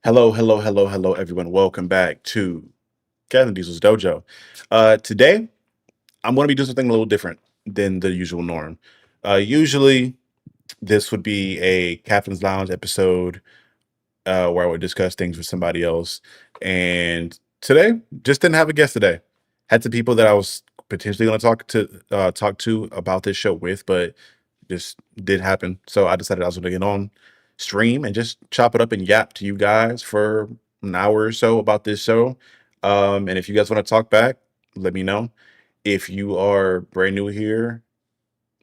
Hello, hello, hello, hello, everyone. Welcome back to Kevin Diesel's Dojo. Today, I'm going to be doing something a little different than the usual norm. Usually, this would be a Captain's Lounge episode where I would discuss things with somebody else. And today, just didn't have a guest today. Had some people that I was potentially going to talk to about this show with, but just didn't happen. So I decided I was going to get on stream and just chop it up and yap to you guys for an hour or so about this show. And if you guys want to talk back, let me know. If you are brand new here,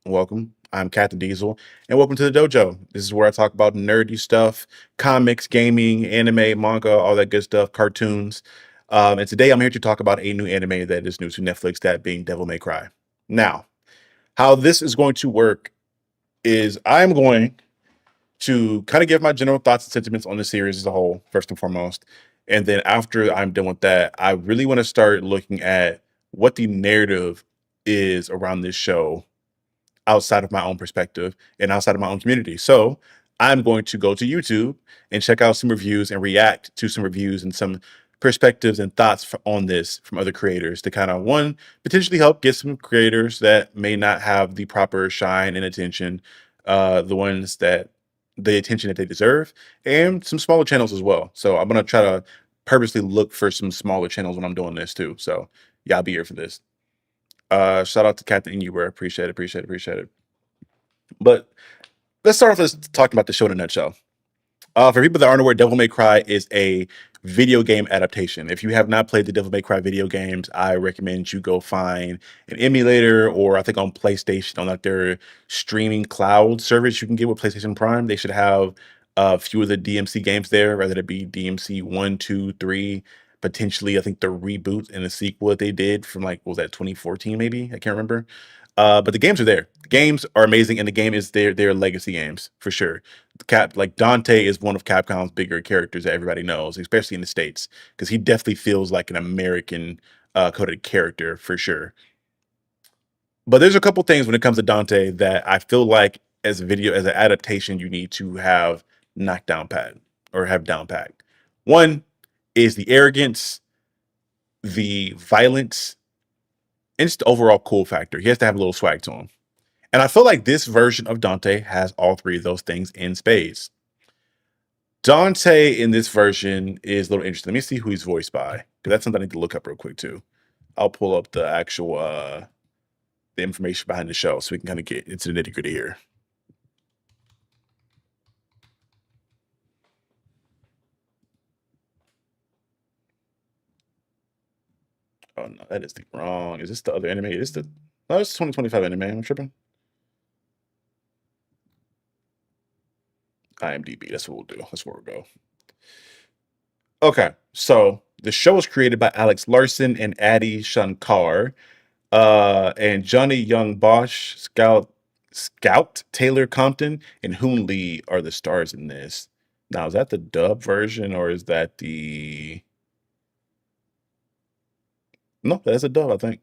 welcome. I'm Captain Diesel, and welcome to the dojo. This is where I talk about nerdy stuff, comics, gaming, anime, manga, all that good stuff, cartoons. And today I'm here to talk about a new anime that is new to Netflix, that being Devil May Cry. Now, how this is going to work is I'm going to kind of give my general thoughts and sentiments on the series as a whole, first and foremost. And then after I'm done with that, I really want to start looking at what the narrative is around this show outside of my own perspective and outside of my own community. So I'm going to go to YouTube and check out some reviews and react to some reviews and some perspectives and thoughts on this from other creators to kind of one potentially help get some creators that may not have the proper shine and attention, the ones that the attention that they deserve, and some smaller channels as well. So I'm gonna try to purposely look for some smaller channels when I'm doing this too. So y'all be here for this. Shout out to Captain Inuber. Appreciate it, appreciate it, appreciate it. But let's start off with talking about the show in a nutshell. For people that aren't aware, Devil May Cry is a video game adaptation. If you have not played the Devil May Cry video games, I recommend you go find an emulator, or I think on PlayStation, on like their streaming cloud service you can get with PlayStation Prime. They should have a few of the DMC games there, whether it be DMC 1, 2, 3, potentially, I think the reboot and the sequel that they did from like, what was that, 2014 maybe? I can't remember. But the games are there. The games are amazing, and the game is their legacy games for sure. Like Dante is one of Capcom's bigger characters that everybody knows, especially in the States, because he definitely feels like an American coded character for sure. But there's a couple things when it comes to Dante that I feel like as an adaptation, you need to have knocked down pat or have down pat. One is the arrogance, the violence, and just the overall cool factor. He has to have a little swag to him. And I feel like this version of Dante has all three of those things in spades. Dante in this version is a little interesting. Let me see who he's voiced by, because that's something I need to look up real quick too. I'll pull up the actual the information behind the show so we can kind of get into the nitty gritty here. Oh no, that is the wrong. Is this the other anime? Is this the no? It's 2025 anime. I'm tripping. IMDb. That's what we'll do. That's where we'll go. Okay, so the show was created by Alex Larson and Adi Shankar, and Johnny Young Bosch, Scout Taylor Compton, and Hoon Lee are the stars in this. Now, is that the dub version or is that the? No, that's a dub, I think.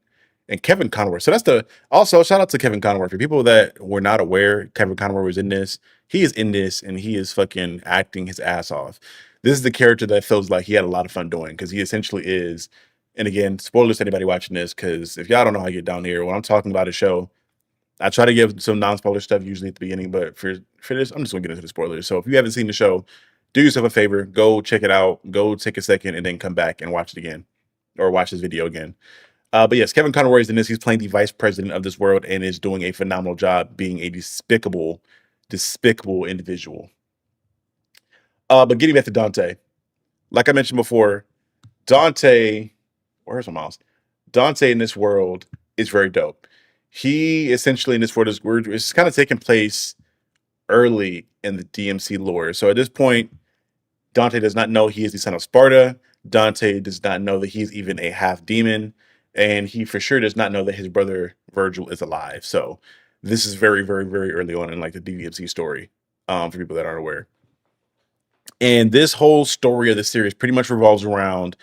And Kevin Conroy. So that's the also shout out to Kevin Conroy. For people that were not aware, Kevin Conroy was in this. He is in this and he is fucking acting his ass off. This is the character that feels like he had a lot of fun doing, because he essentially is. And again, spoilers to anybody watching this, because if y'all don't know how I get down here, when I'm talking about a show, I try to give some non-spoiler stuff usually at the beginning, but for this, I'm just gonna get into the spoilers. So if you haven't seen the show, do yourself a favor, go check it out, go take a second, and then come back and watch it again, or watch this video again. But yes, Kevin Conroy is in this. He's playing the vice president of this world and is doing a phenomenal job being a despicable, despicable individual. But getting back to Dante, like I mentioned before, Dante, where's my mouse? Dante in this world is very dope. He essentially in this world is kind of taking place early in the DMC lore. So at this point, Dante does not know he is the son of Sparta. Dante does not know that he's even a half demon. And he for sure does not know that his brother Vergil is alive. So this is very, very, very early on in like the DMC story, for people that aren't aware. And this whole story of the series pretty much revolves around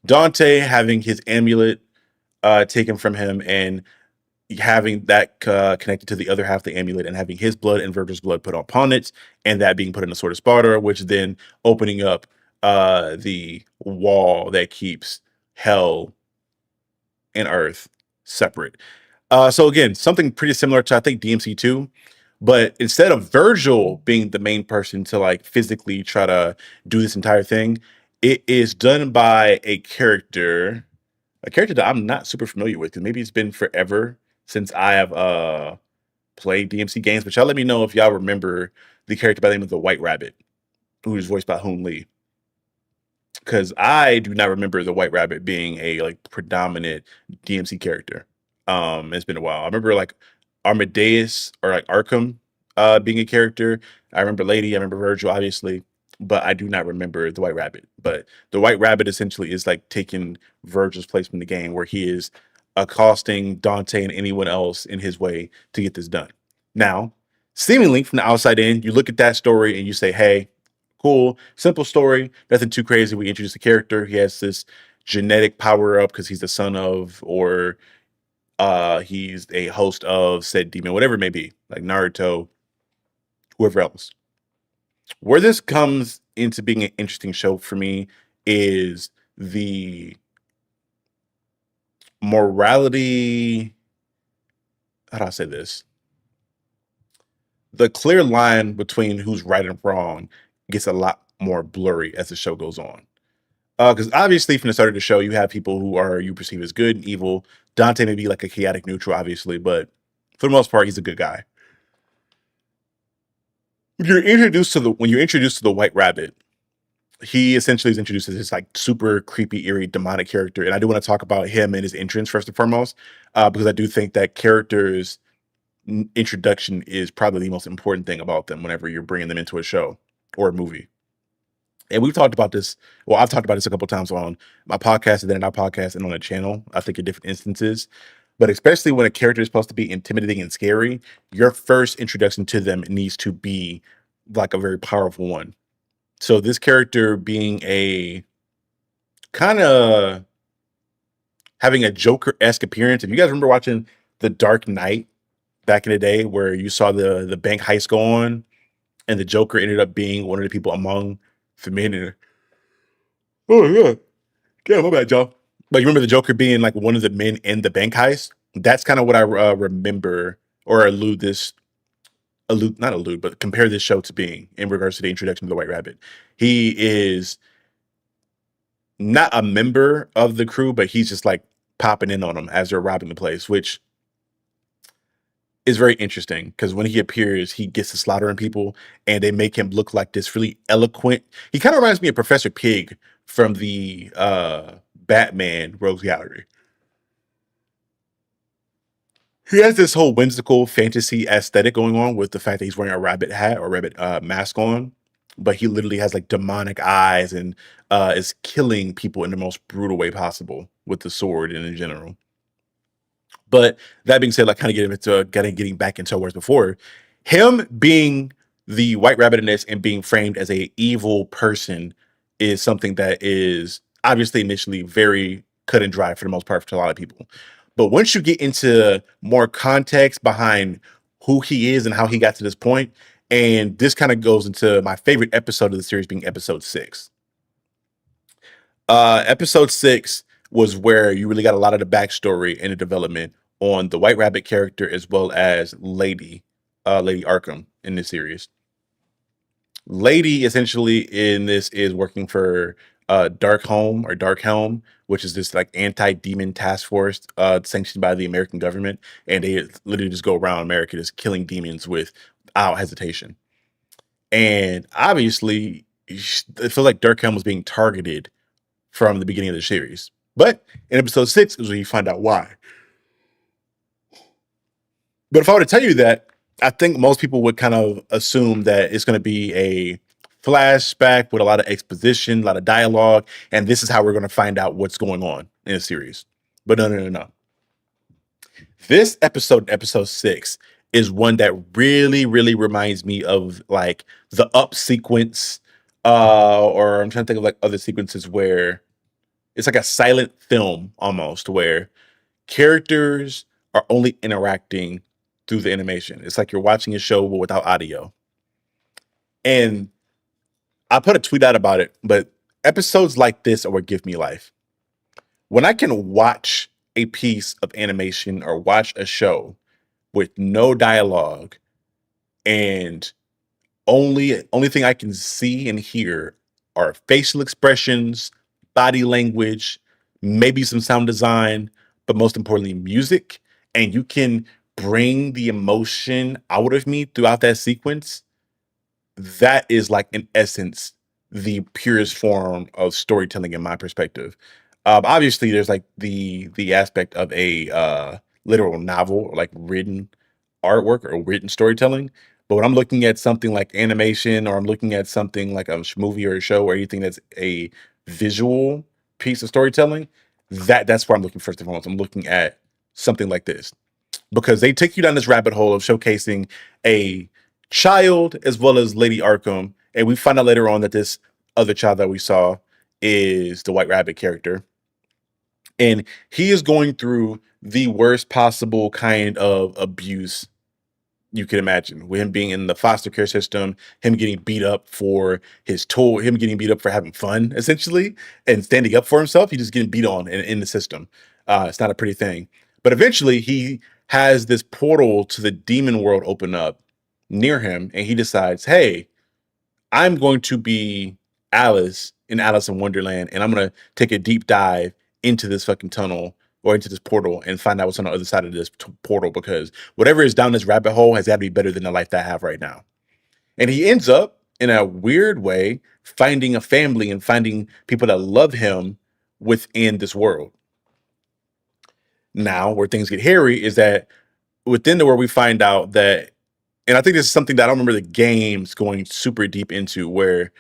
Dante having his amulet taken from him and having that connected to the other half of the amulet and having his blood and Virgil's blood put upon it, and that being put in the Sword of Sparta, which then opening up the wall that keeps hell and earth separate. So again, something pretty similar to I think DMC two, but instead of Vergil being the main person to like physically try to do this entire thing, it is done by a character that I'm not super familiar with because maybe it's been forever since I have played DMC games. But y'all let me know if y'all remember the character by the name of the White Rabbit, who is voiced by Hoon Lee, because I do not remember the White Rabbit being a like predominant DMC character. It's been a while. I remember like Armadeus or like Arkham being a character. I remember Lady, I remember Virgil, obviously, but I do not remember the White Rabbit. But the White Rabbit essentially is like taking Virgil's place from the game where he is accosting Dante and anyone else in his way to get this done. Now, seemingly from the outside in, you look at that story and you say, hey, cool, simple story, nothing too crazy. We introduce a character. He has this genetic power up because he's the son of, or he's a host of said demon, whatever it may be, like Naruto, whoever else. Where this comes into being an interesting show for me is the morality. How do I say this? The clear line between who's right and wrong gets a lot more blurry as the show goes on. Because obviously, from the start of the show, you have people who are you perceive as good and evil. Dante may be like a chaotic neutral, obviously, but for the most part, he's a good guy. When you're introduced to the White Rabbit, he essentially is introduced as this like super creepy, eerie, demonic character. And I do want to talk about him and his entrance first and foremost, because I do think that characters' introduction is probably the most important thing about them whenever you're bringing them into a show or a movie. And we've talked about this. Well, I've talked about this a couple times on my podcast and then our podcast and on the channel. I think in different instances, but especially when a character is supposed to be intimidating and scary, your first introduction to them needs to be like a very powerful one. So this character being a kind of having a Joker-esque appearance. If you guys remember watching The Dark Knight back in the day, where you saw the bank heist go on, and the Joker ended up being one of the people among the men. Oh yeah. Yeah, my bad, y'all. But you remember the Joker being like one of the men in the bank heist? That's kind of what I remember or not allude, but compare this show to being in regards to the introduction to the White Rabbit. He is not a member of the crew, but he's just like popping in on them as they're robbing the place, which is very interesting because when he appears, he gets to slaughtering people and they make him look like this really eloquent. He kind of reminds me of Professor Pig from the Batman Rogues Gallery. He has this whole whimsical fantasy aesthetic going on with the fact that he's wearing a rabbit hat or rabbit mask on, but he literally has like demonic eyes and is killing people in the most brutal way possible with the sword and in general. But that being said, like getting back into whereas before, him being the White Rabbit in this and being framed as a evil person is something that is obviously initially very cut and dry for the most part for a lot of people. But once you get into more context behind who he is and how he got to this point, and this kind of goes into my favorite episode of the series being episode 6. Episode 6 was where you really got a lot of the backstory and the development on the White Rabbit character as well as Lady Arkham in this series. Lady essentially in this is working for Dark Helm, which is this like anti-demon task force sanctioned by the American government, and they literally just go around America just killing demons without hesitation. And obviously, it feels like Dark Helm was being targeted from the beginning of the series. But in episode 6 is when you find out why. But if I were to tell you that, I think most people would kind of assume that it's going to be a flashback with a lot of exposition, a lot of dialogue, and this is how we're going to find out what's going on in the series. But no. This episode 6, is one that really, really reminds me of like the Up sequence, or I'm trying to think of like other sequences where it's like a silent film almost, where characters are only interacting through the animation. It's like you're watching a show but without audio. And I put a tweet out about it, but Episodes like this are what give me life. When I can watch a piece of animation or watch a show with no dialogue and only thing I can see and hear are facial expressions, body language, maybe some sound design, but most importantly, music. And you can bring the emotion out of me throughout that sequence. That is like in essence the purest form of storytelling in my perspective. Obviously, there's like the aspect of a literal novel, like written artwork or written storytelling. But when I'm looking at something like animation, or I'm looking at something like a movie or a show or anything that's a visual piece of storytelling, that's where I'm looking first and foremost. I'm looking at something like this because they take you down this rabbit hole of showcasing a child as well as Lady Arkham, and we find out later on that this other child that we saw is the White Rabbit character, and he is going through the worst possible kind of abuse you can imagine, with him being in the foster care system, him getting beat up for his tool, him getting beat up for having fun, essentially, and standing up for himself. He's just getting beat on in the system. It's not a pretty thing. But eventually, he has this portal to the demon world open up near him, and he decides, hey, I'm going to be Alice in Alice in Wonderland, and I'm going to take a deep dive into this fucking tunnel or into this portal and find out what's on the other side of this portal, because whatever is down this rabbit hole has got to be better than the life that I have right now. And he ends up, in a weird way, finding a family and finding people that love him within this world. Now, where things get hairy is that within the world, we find out that, and I think this is something that I don't remember the games going super deep into, where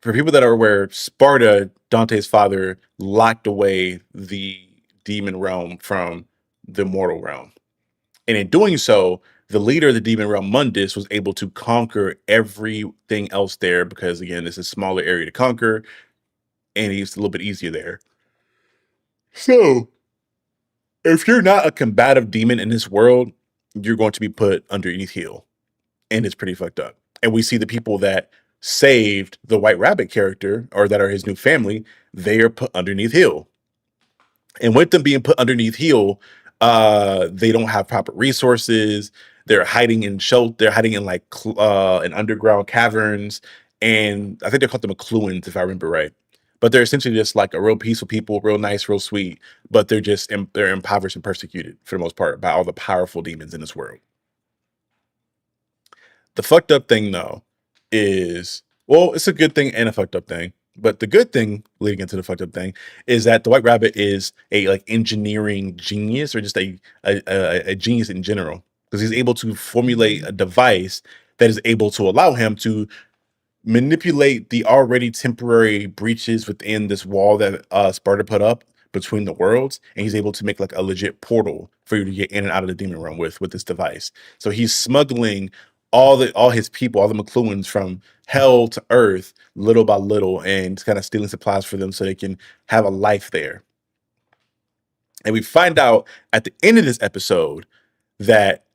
for people that are aware, Sparta, Dante's father, locked away the demon realm from the mortal realm. And in doing so, the leader of the demon realm, Mundus, was able to conquer everything else there because, again, it's a smaller area to conquer and it's a little bit easier there. So, if you're not a combative demon in this world, you're going to be put underneath heel. And it's pretty fucked up. And we see the people that saved the White Rabbit character, or that are his new family, they are put underneath heel. And with them being put underneath heel, they don't have proper resources. They're hiding in they're hiding in like in underground caverns, and I think they're called the McLuhans, if I remember right. But they're essentially just like a real peaceful people, real nice, real sweet. But they're just they're impoverished and persecuted for the most part by all the powerful demons in this world. The fucked up thing though is, well, it's a good thing and a fucked up thing. But the good thing leading into the fucked up thing is that the White Rabbit is a like engineering genius, or just a genius in general, because he's able to formulate a device that is able to allow him to manipulate the already temporary breaches within this wall that Sparta put up between the worlds, and he's able to make like a legit portal for you to get in and out of the demon realm with this device. So he's smuggling all his people, all the McLuhans, from hell to earth, little by little, and kind of stealing supplies for them so they can have a life there. And we find out at the end of this episode that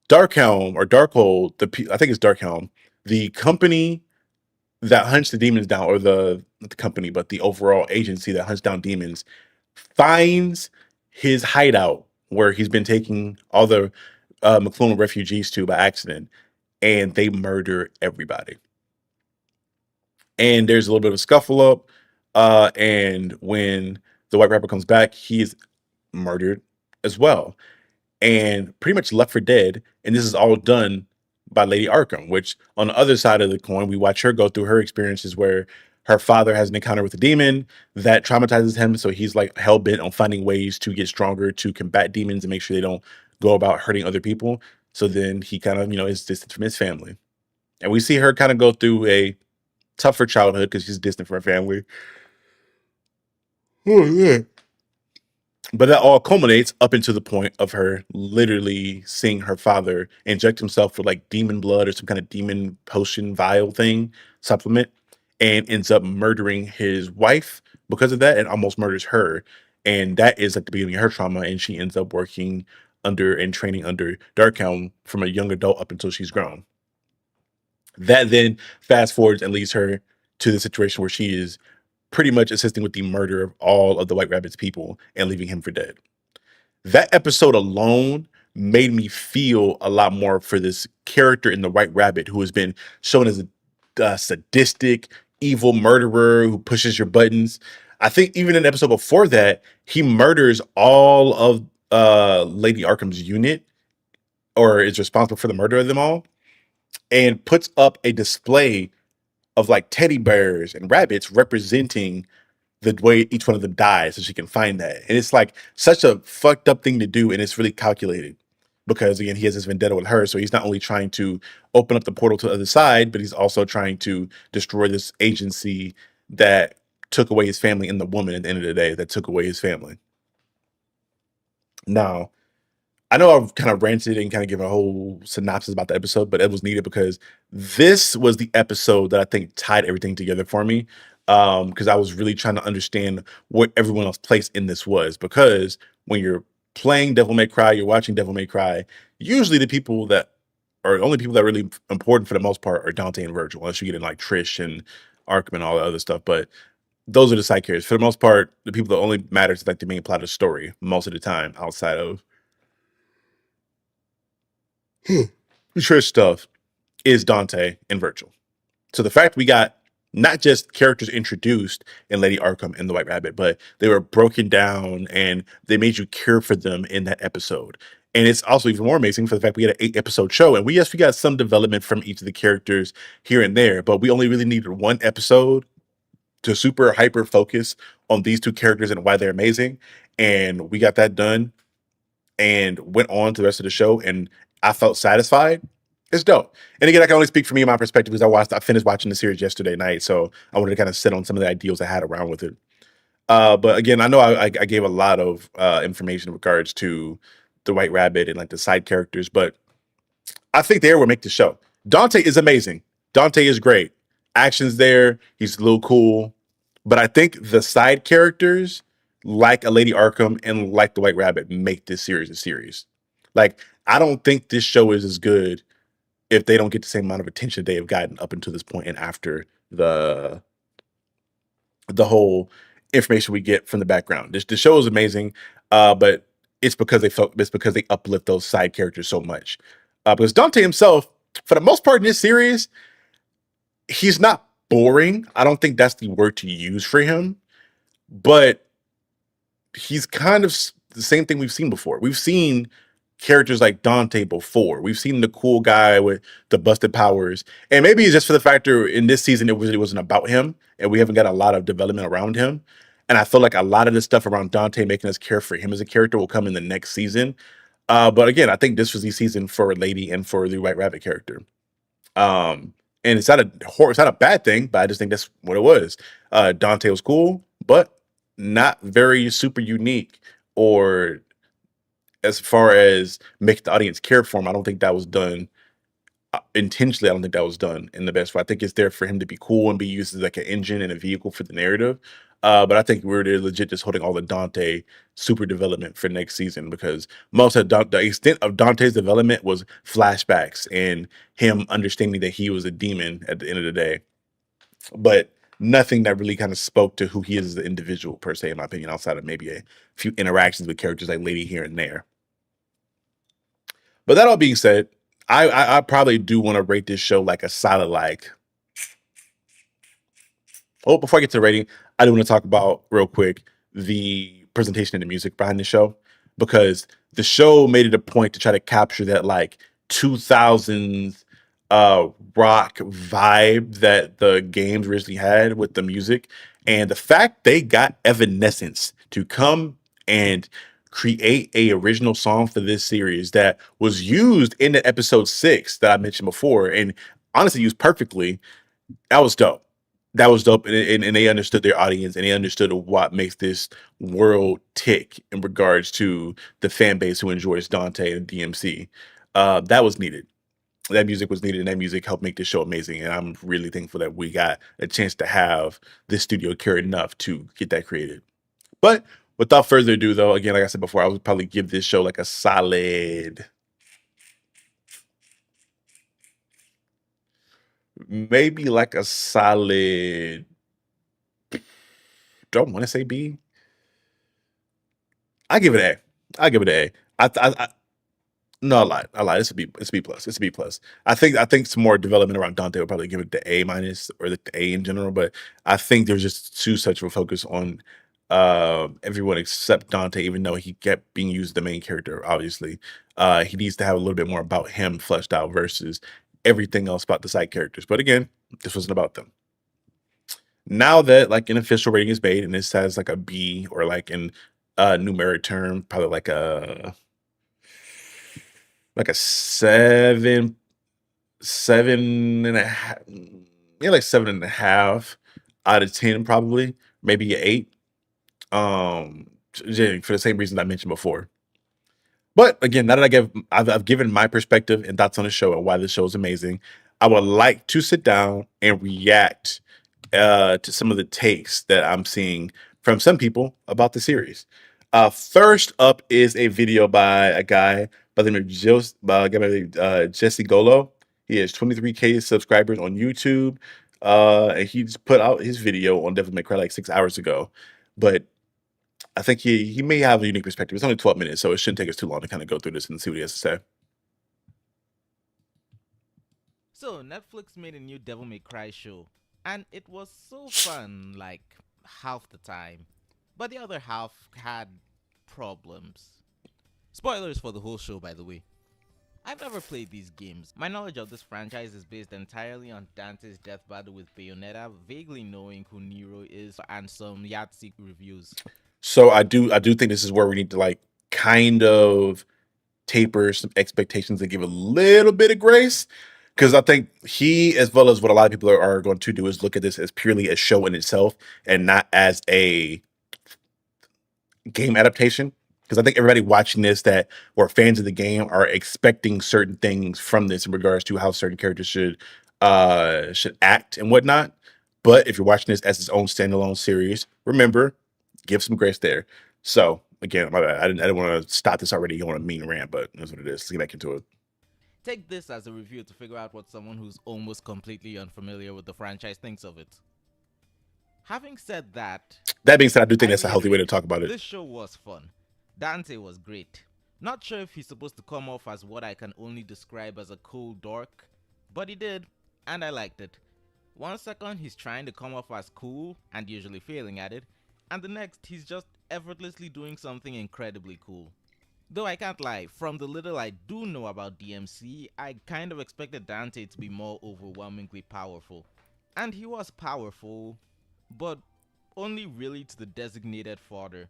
Darkhelm, or Darkhold, I think it's Darkhelm, the company that hunts the demons down, or not the company, but the overall agency that hunts down demons, finds his hideout where he's been taking all the McLuhan refugees to by accident, and they murder everybody. And there's a little bit of a scuffle up, and when the White Rabbit comes back, he is murdered as well, and pretty much left for dead. And this is all done by Lady Arkham, which on the other side of the coin, we watch her go through her experiences where her father has an encounter with a demon that traumatizes him. So he's like hell bent on finding ways to get stronger to combat demons and make sure they don't go about hurting other people. So then he kind of, is distant from his family. And we see her kind of go through a tougher childhood because she's distant from her family. Oh, yeah. But that all culminates up into the point of her literally seeing her father inject himself with like demon blood or some kind of demon potion vial thing, supplement, and ends up murdering his wife because of that, and almost murders her. And that is like the beginning of her trauma. And she ends up working under and training under Darkhelm from a young adult up until she's grown. That then fast forwards and leads her to the situation where she is pretty much assisting with the murder of all of the White Rabbit's people and leaving him for dead. That episode alone made me feel a lot more for this character in the White Rabbit who has been shown as a sadistic, evil murderer who pushes your buttons. I think even in the episode before that, he murders all of Lady Arkham's unit, or is responsible for the murder of them all, and puts up a display of like teddy bears and rabbits representing the way each one of them dies so she can find that. And it's like such a fucked up thing to do, and it's really calculated because again, he has this vendetta with her. So he's not only trying to open up the portal to the other side, but he's also trying to destroy this agency that took away his family and the woman at the end of the day that took away his family. Now, I know I've kind of ranted and kind of given a whole synopsis about the episode, but it was needed because this was the episode that I think tied everything together for me. Because I was really trying to understand what everyone else's place in this was. Because when you're playing Devil May Cry, you're watching Devil May Cry, usually the people that are only people that are really important for the most part are Dante and Vergil, unless you get in like Trish and Arkham and all the other stuff. But those are the side characters. For the most part, the people that only matters is like the main plot of the story most of the time outside of Trish stuff is Dante and Vergil. So the fact we got not just characters introduced in Lady Arkham and the White Rabbit, but they were broken down and they made you care for them in that episode. And it's also even more amazing for the fact we had an 8-episode show. And we got some development from each of the characters here and there, but we only really needed one episode to super hyper focus on these two characters and why they're amazing. And we got that done and went on to the rest of the show, and I felt satisfied. It's dope. And again, I can only speak for me and my perspective because I finished watching the series yesterday night, so I wanted to kind of sit on some of the ideals I had around with it. But again, I know I gave a lot of information in regards to the White Rabbit and like the side characters, but I think they will make the show. Dante is amazing. Dante is great. Action's there. He's a little cool. But I think the side characters, like a Lady Arkham and like the White Rabbit, make this series a series. Like, I don't think this show is as good if they don't get the same amount of attention they have gotten up until this point and after the whole information we get from the background. The show is amazing, but it's because they uplift those side characters so much. Because Dante himself, for the most part in this series, he's not boring. I don't think that's the word to use for him, but he's kind of the same thing we've seen before. We've seen characters like Dante before. We've seen the cool guy with the busted powers, and maybe it's just for the factor in this season it wasn't about him, and we haven't got a lot of development around him. And I feel like a lot of the stuff around Dante making us care for him as a character will come in the next season. But again, I think this was the season for Lady and for the White Rabbit character. And it's not a bad thing, but I just think that's what it was. Dante was cool, but not very super unique or as far as make the audience care for him. I don't think that was done intentionally. I don't think that was done in the best way. I think it's there for him to be cool and be used as like an engine and a vehicle for the narrative. But I think we're legit just holding all the Dante super development for next season because most of the extent of Dante's development was flashbacks and him understanding that he was a demon at the end of the day. But nothing that really kind of spoke to who he is as an individual per se, in my opinion, outside of maybe a few interactions with characters like Lady here and there. But that all being said, I probably do want to rate this show like a solid like. Oh, before I get to the rating, I do want to talk about real quick the presentation and the music behind the show because the show made it a point to try to capture that like 2000s rock vibe that the games originally had with the music. And the fact they got Evanescence to come and create a original song for this series that was used in the episode 6 that I mentioned before and honestly used perfectly, that was dope. That was dope, and they understood their audience, and they understood what makes this world tick in regards to the fan base who enjoys Dante and DMC. That was needed. That music was needed, and that music helped make this show amazing. And I'm really thankful that we got a chance to have this studio care enough to get that created. But without further ado, though, again, like I said before, I would probably give this show like a solid. maybe like a solid. Don't want to say B. I give it an A. I give it an A. I no, I lied. I lied. It's a B plus. It's a B plus. I think some more development around Dante would probably give it the A minus or the A in general. But I think there's just too such of a focus on everyone except Dante, even though he kept being used as the main character. Obviously, he needs to have a little bit more about him fleshed out versus everything else about the side characters. But again, this wasn't about them. Now that like an official rating is made and this has like a B or like in numeric term, probably like a seven, seven and a half, yeah, like 7.5 out of 10, probably, maybe an 8. For the same reason I mentioned before. But again, now that I've given my perspective and thoughts on the show and why the show is amazing, I would like to sit down and react to some of the takes that I'm seeing from some people about the series. First up is a video by a guy by the name of Jesse Golo. He has 23K subscribers on YouTube. And he just put out his video on Devil May Cry like 6 hours ago. But I think he may have a unique perspective. It's only 12 minutes, so it shouldn't take us too long to kind of go through this and see what he has to say. So, Netflix made a new Devil May Cry show, and it was so fun, like half the time. But the other half had problems. Spoilers for the whole show, by the way. I've never played these games. My knowledge of this franchise is based entirely on Dante's death battle with Bayonetta, vaguely knowing who Nero is, and some Yahtzee reviews. So I do think this is where we need to like kind of taper some expectations and give a little bit of grace. Because I think he, as well as what a lot of people are going to do, is look at this as purely a show in itself and not as a game adaptation. Because I think everybody watching this that were fans of the game are expecting certain things from this in regards to how certain characters should act and whatnot. But if you're watching this as its own standalone series, remember, give some grace there. So again, my bad. I didn't want to stop this already on a mean rant, but that's what it is. Let's get back into it. Take this as a review to figure out what someone who's almost completely unfamiliar with the franchise thinks of it. Having said that, That being said, I do think I that's a healthy way to reiterate, talk about it. this show was fun. Dante was great. Not sure if he's supposed to come off as what I can only describe as a cool dork, but he did, and I liked it. One second he's trying to come off as cool, and usually failing at it, and the next he's just effortlessly doing something incredibly cool. Though I can't lie, from the little I do know about DMC, I kind of expected Dante to be more overwhelmingly powerful. And he was powerful, but only really to the designated father.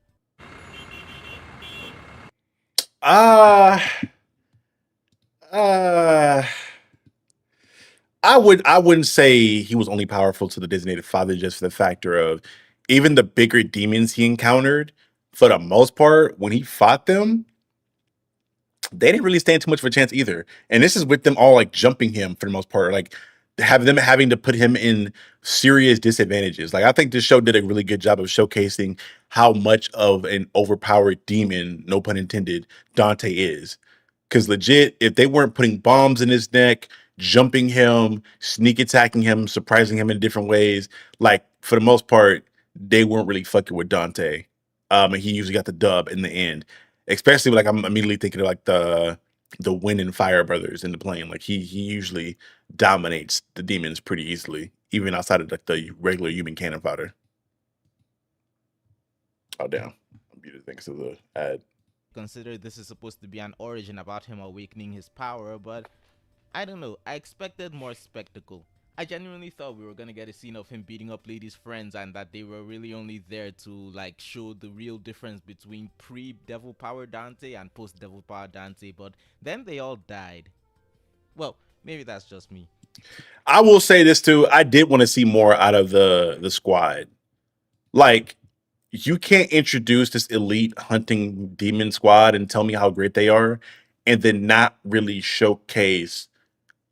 Uh uh I wouldn't say he was only powerful to the designated father just for the factor of even the bigger demons he encountered, for the most part, when he fought them, they didn't really stand too much of a chance either. And this is with them all like jumping him for the most part, like have them having to put him in serious disadvantages. Like I think this show did a really good job of showcasing how much of an overpowered demon, no pun intended, Dante is. Because legit, if they weren't putting bombs in his neck, jumping him, sneak attacking him, surprising him in different ways, like for the most part, they weren't really fucking with Dante. And he usually got the dub in the end. Especially like I'm immediately thinking of like the Wind and Fire brothers in the plane. Like he usually dominates the demons pretty easily, even outside of like the regular human cannon fodder. Oh damn. I'm muted thanks to the ad. Consider this is supposed to be an origin about him awakening his power, but I don't know, I expected more spectacle. I genuinely thought we were gonna get a scene of him beating up ladies' friends and that they were really only there to like show the real difference between pre-Devil Power Dante and post-Devil Power Dante, but then they all died. Well, maybe that's just me. I will say this too. I did want to see more out of the squad. Like, you can't introduce this elite hunting demon squad and tell me how great they are, and then not really showcase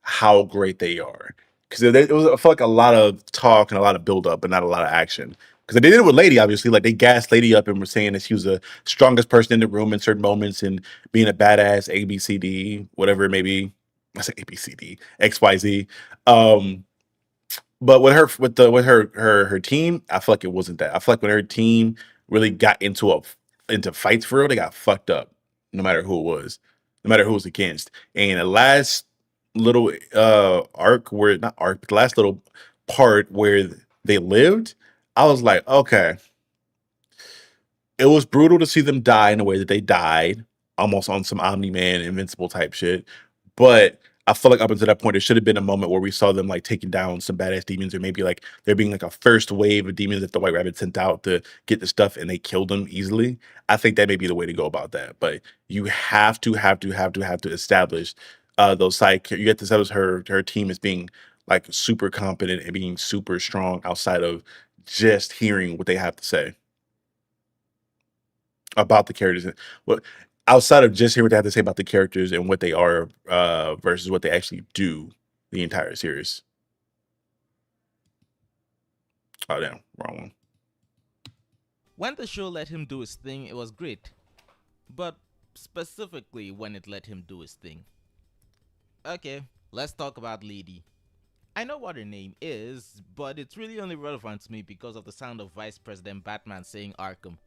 how great they are. Because it was, I feel like a lot of talk and a lot of build up, but not a lot of action. Because they did it with Lady, obviously. Like they gassed Lady up and were saying that she was the strongest person in the room in certain moments and being a badass ABCD, whatever it may be. I say ABCD, XYZ. Um, But with her team, I feel like it wasn't that. I feel like when her team really got into fights for real, they got fucked up. No matter who it was, no matter who it was against. And the last little arc where not arc, but the last little part where they lived, I was like, okay, it was brutal to see them die in the way that they died, almost on some Omni Man, Invincible type shit. But I feel like up until that point, there should have been a moment where we saw them like taking down some badass demons, or maybe like there being like a first wave of demons that the White Rabbit sent out to get the stuff, and they killed them easily. I think that may be the way to go about that. But you have to establish those you have to establish her team as being like super competent and being super strong outside of just hearing what they have to say about the characters. What outside of just hearing what they have to say about the characters and what they are versus what they actually do the entire series. Oh damn, wrong one. When the show let him do his thing, it was great. But specifically when it let him do his thing. Okay, let's talk about Lady. I know what her name is, but it's really only relevant to me because of the sound of Vice President Batman saying Arkham.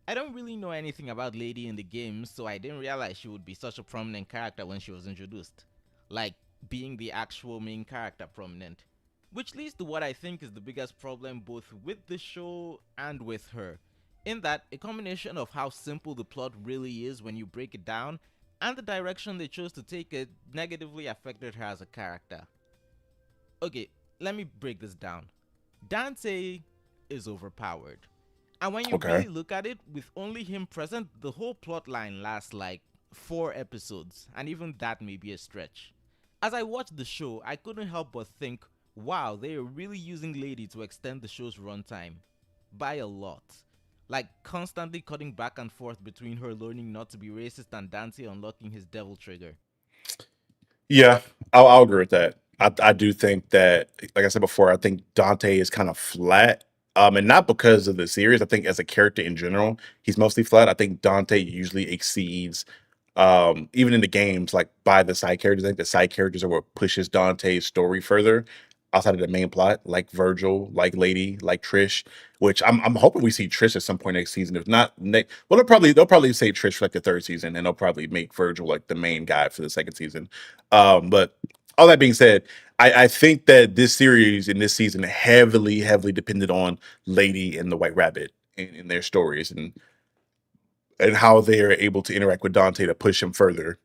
I don't really know anything about Lady in the game, so I didn't realize she would be such a prominent character when she was introduced. Like, being the actual main character prominent. Which leads to what I think is the biggest problem both with the show and with her. In that, a combination of how simple the plot really is when you break it down, and the direction they chose to take it negatively affected her as a character. Okay, let me break this down. Dante is overpowered. And when you Okay. really look at it, with only him present, the whole plot line lasts like 4 episodes, and even that may be a stretch. As I watched the show, I couldn't help but think, wow, they are really using Lady to extend the show's runtime. By a lot. Like constantly cutting back and forth between her learning not to be racist and Dante unlocking his devil trigger. Yeah, I'll agree with that. I do think that, like I said before, I think Dante is kind of flat. And not because of the series. I think as a character in general, he's mostly flat. I think Dante usually exceeds, even in the games, like by the side characters. I think the side characters are what pushes Dante's story further outside of the main plot, like Virgil, like Lady, like Trish. Which I'm hoping we see Trish at some point next season. If not, well, they'll probably say Trish for like the third season, and they'll probably make Virgil like the main guy for the second season. But all that being said, I think that this series and this season heavily depended on Lady and the White Rabbit in their stories and how they are able to interact with Dante to push him further.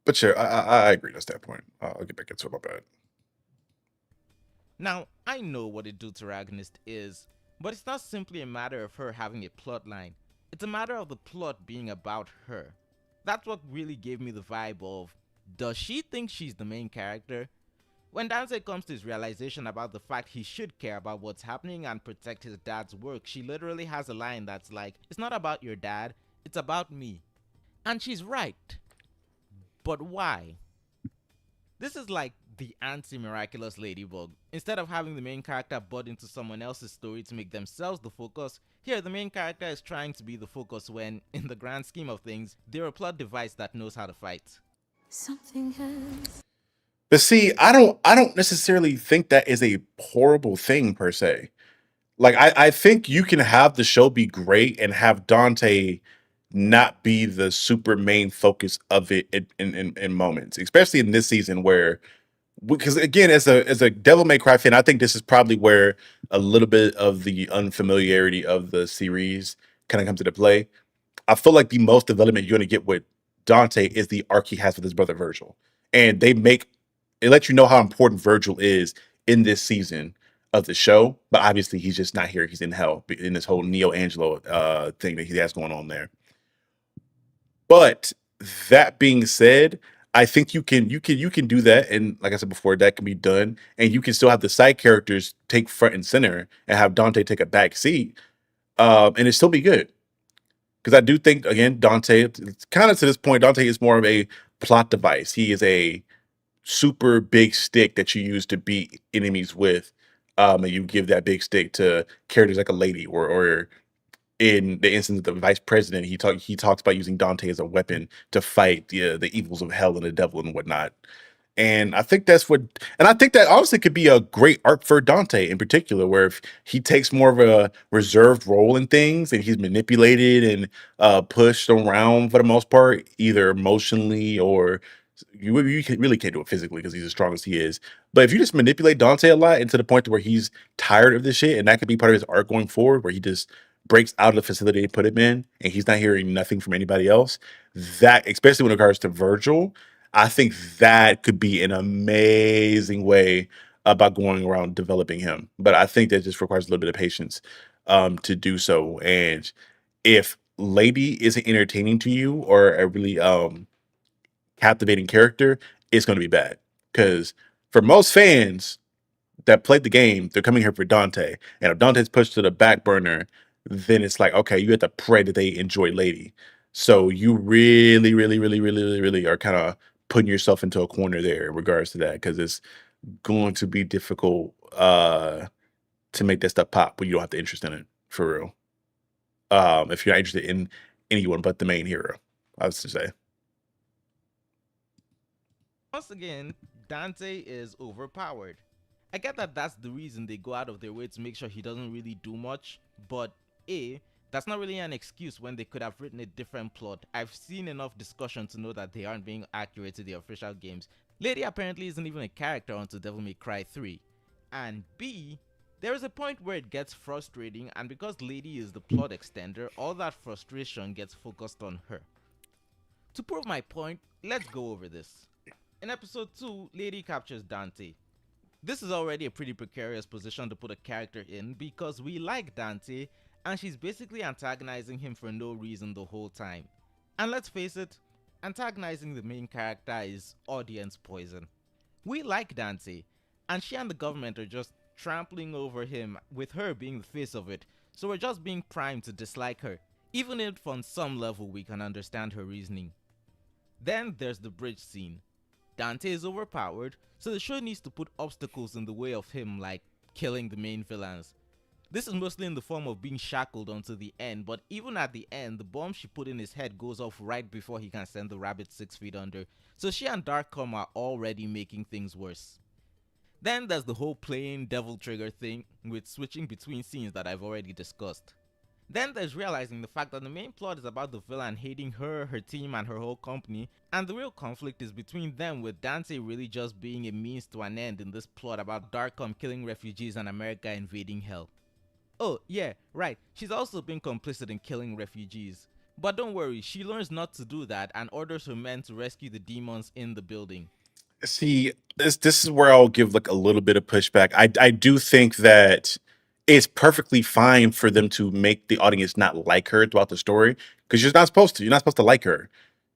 But sure, I agree. That's that point. I'll get back into it. My bad. Now, I know what a deuteragonist is, but it's not simply a matter of her having a plot line. It's a matter of the plot being about her. That's what really gave me the vibe of, does she think she's the main character? When Dante comes to his realization about the fact he should care about what's happening and protect his dad's work, she literally has a line that's like, it's not about your dad, it's about me. And she's right. But why? This is like the anti-miraculous Ladybug. Instead of having the main character butt into someone else's story to make themselves the focus, here the main character is trying to be the focus when, in the grand scheme of things, they're a plot device that knows how to fight. Something has. But see, I don't necessarily think that is a horrible thing per se. Like I think you can have the show be great and have Dante not be the super main focus of it in moments, especially in this season where because again, as a Devil May Cry fan, I think this is probably where a little bit of the unfamiliarity of the series kind of comes into play. I feel like the most development you're gonna get with Dante is the arc he has with his brother Virgil. And they let you know how important Virgil is in this season of the show, but obviously he's just not here. He's in hell in this whole Neo Angelo thing that he has going on there. But that being said, I think you can do that, and like I said before, that can be done, and you can still have the side characters take front and center, and have Dante take a back seat, and it still be good. Because I do think again, Dante, it's kind of to this point, Dante is more of a plot device. He is a super big stick that you use to beat enemies with, and you give that big stick to characters like a lady or in the instance of the vice president, he talks about using Dante as a weapon to fight the evils of hell and the devil and whatnot. And I think that's what, and I think that honestly could be a great arc for Dante in particular, where if he takes more of a reserved role in things and he's manipulated and pushed around for the most part, either emotionally or really can't do it physically because he's as strong as he is. But if you just manipulate Dante a lot and to the point to where he's tired of this shit, and that could be part of his arc going forward, where he just breaks out of the facility they put him in and he's not hearing nothing from anybody else, that, especially when it regards to Virgil, I think that could be an amazing way about going around developing him. But I think that just requires a little bit of patience to do so. And if Lady isn't entertaining to you or a really captivating character, it's going to be bad. Because for most fans that played the game, they're coming here for Dante. And if Dante's pushed to the back burner, then it's like, okay, you have to pray that they enjoy Lady. So you really, really, really, really, really, really are kind of putting yourself into a corner there in regards to that, because it's going to be difficult to make that stuff pop when you don't have the interest in it for real. If you're not interested in anyone but the main hero, I was to say. Once again, Dante is overpowered. I get that that's the reason they go out of their way to make sure he doesn't really do much, but A, that's not really an excuse when they could have written a different plot. I've seen enough discussion to know that they aren't being accurate to the official games. Lady apparently isn't even a character until Devil May Cry 3. And B, there is a point where it gets frustrating, and because Lady is the plot extender, all that frustration gets focused on her. To prove my point, let's go over this. In episode 2, Lady captures Dante. This is already a pretty precarious position to put a character in because we like Dante and she's basically antagonizing him for no reason the whole time. And let's face it, antagonizing the main character is audience poison. We like Dante, and she and the government are just trampling over him with her being the face of it, so we're just being primed to dislike her, even if on some level we can understand her reasoning. Then there's the bridge scene. Dante is overpowered, so the show needs to put obstacles in the way of him, like killing the main villains. This is mostly in the form of being shackled until the end, but even at the end, the bomb she put in his head goes off right before he can send the rabbit 6 feet under, so she and Darkcom are already making things worse. Then there's the whole playing devil trigger thing with switching between scenes that I've already discussed. Then there's realizing the fact that the main plot is about the villain hating her, her team, and her whole company, and the real conflict is between them, with Dante really just being a means to an end in this plot about Darkcom killing refugees and America invading hell. Oh, yeah, right, she's also been complicit in killing refugees. But don't worry, she learns not to do that and orders her men to rescue the demons in the building. See, this is where I'll give like a little bit of pushback. I do think that it's perfectly fine for them to make the audience not like her throughout the story because you're not supposed to. You're not supposed to like her.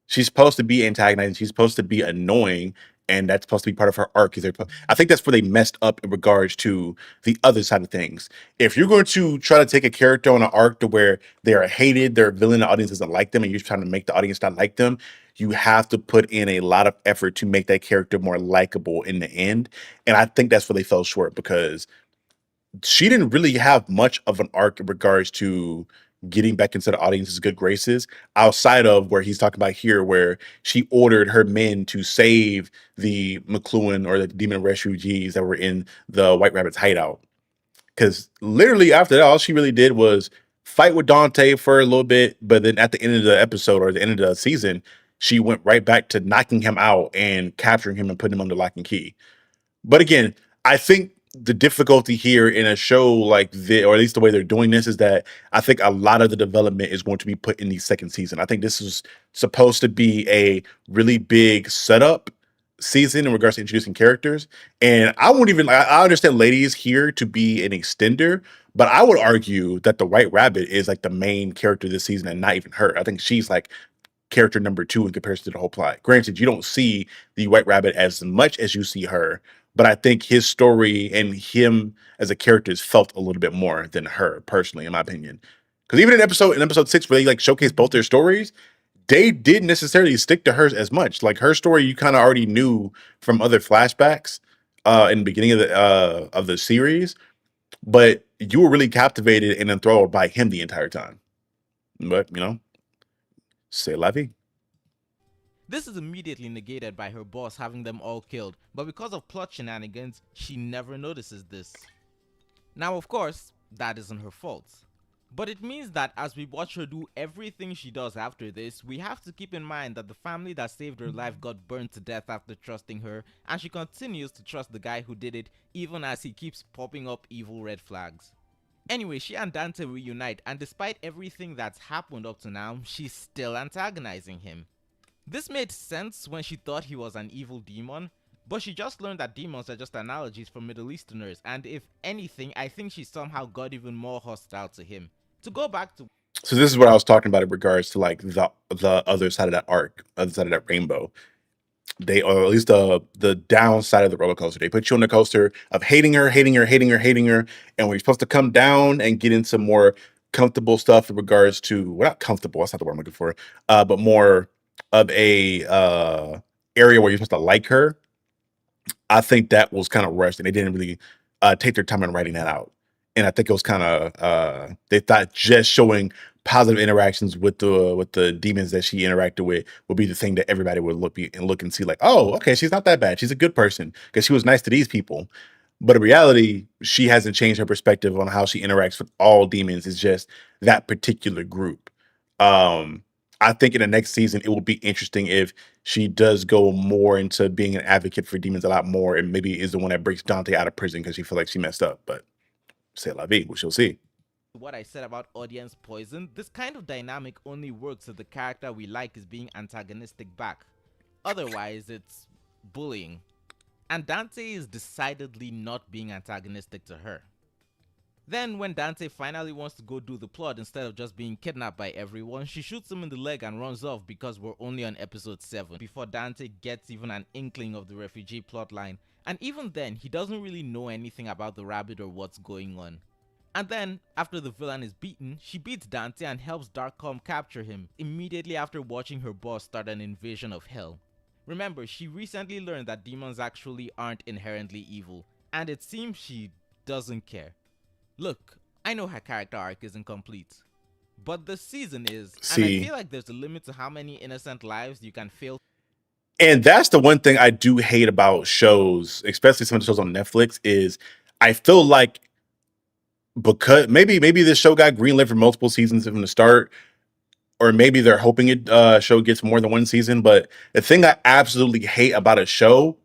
She's supposed to be antagonizing. She's supposed to be annoying, and that's supposed to be part of her arc. I think that's where they messed up in regards to the other side of things. If you're going to try to take a character on an arc to where they are hated, they're a villain, the audience doesn't like them, and you're trying to make the audience not like them, you have to put in a lot of effort to make that character more likable in the end. And I think that's where they fell short because she didn't really have much of an arc in regards to getting back into the audience's good graces outside of where he's talking about here, where she ordered her men to save the McLuhan or the demon refugees that were in the White Rabbit's hideout. Because literally after that, all she really did was fight with Dante for a little bit, but then at the end of the episode or the end of the season, she went right back to knocking him out and capturing him and putting him under lock and key. But again, I think the difficulty here in a show like this, or at least the way they're doing this, is that I think a lot of the development is going to be put in the second season. I think this is supposed to be a really big setup season in regards to introducing characters. And I won't even, I understand Lady is here to be an extender, but I would argue that the White Rabbit is like the main character this season and not even her. I think she's like character number two in comparison to the whole plot. Granted, you don't see the White Rabbit as much as you see her, but I think his story and him as a character is felt a little bit more than her, personally, in my opinion. Because even in episode 6, where they like showcase both their stories, they didn't necessarily stick to hers as much. Like her story, you kind of already knew from other flashbacks in the beginning of the series, but you were really captivated and enthralled by him the entire time. But you know, c'est la vie. This is immediately negated by her boss having them all killed, but because of plot shenanigans, she never notices this. Now, of course, that isn't her fault. But it means that as we watch her do everything she does after this, we have to keep in mind that the family that saved her life got burned to death after trusting her, and she continues to trust the guy who did it even as he keeps popping up evil red flags. Anyway, she and Dante reunite, and despite everything that's happened up to now, she's still antagonizing him. This made sense when she thought he was an evil demon, but she just learned that demons are just analogies for Middle Easterners, and if anything, I think she somehow got even more hostile to him. To go back to So this is what I was talking about in regards to like the other side of that arc, other side of that rainbow. They, or at least the downside of the roller coaster. They put you on the coaster of hating her, hating her, hating her, hating her, and when you're supposed to come down and get into more comfortable stuff in regards to, well, not comfortable, that's not the word I'm looking for, but more of a area where you're supposed to like her. I think that was kind of rushed, and they didn't really take their time in writing that out. And I think it was kind of they thought just showing positive interactions with the demons that she interacted with would be the thing that everybody would look and see like, oh, okay, she's not that bad. She's a good person because she was nice to these people. But in reality, she hasn't changed her perspective on how she interacts with all demons. It's just that particular group. Um, I think in the next season, it will be interesting if she does go more into being an advocate for demons a lot more, and maybe is the one that breaks Dante out of prison because she feels like she messed up. But c'est la vie, we shall see. what I said about audience poison, this kind of dynamic only works if the character we like is being antagonistic back. Otherwise, it's bullying. And Dante is decidedly not being antagonistic to her. Then, when Dante finally wants to go do the plot instead of just being kidnapped by everyone, she shoots him in the leg and runs off because we're only on episode 7 before Dante gets even an inkling of the refugee plotline. And even then, he doesn't really know anything about the rabbit or what's going on. And then, after the villain is beaten, she beats Dante and helps Darkcom capture him immediately after watching her boss start an invasion of hell. Remember, she recently learned that demons actually aren't inherently evil, and it seems she doesn't care. Look, I know her character arc isn't complete, but the season is, and I See, feel like there's a limit to how many innocent lives you can fail. and that's the one thing I do hate about shows, especially some of the shows on Netflix, is I feel like because maybe this show got greenlit for multiple seasons from the start, or maybe they're hoping it show gets more than one season. But the thing I absolutely hate about a show,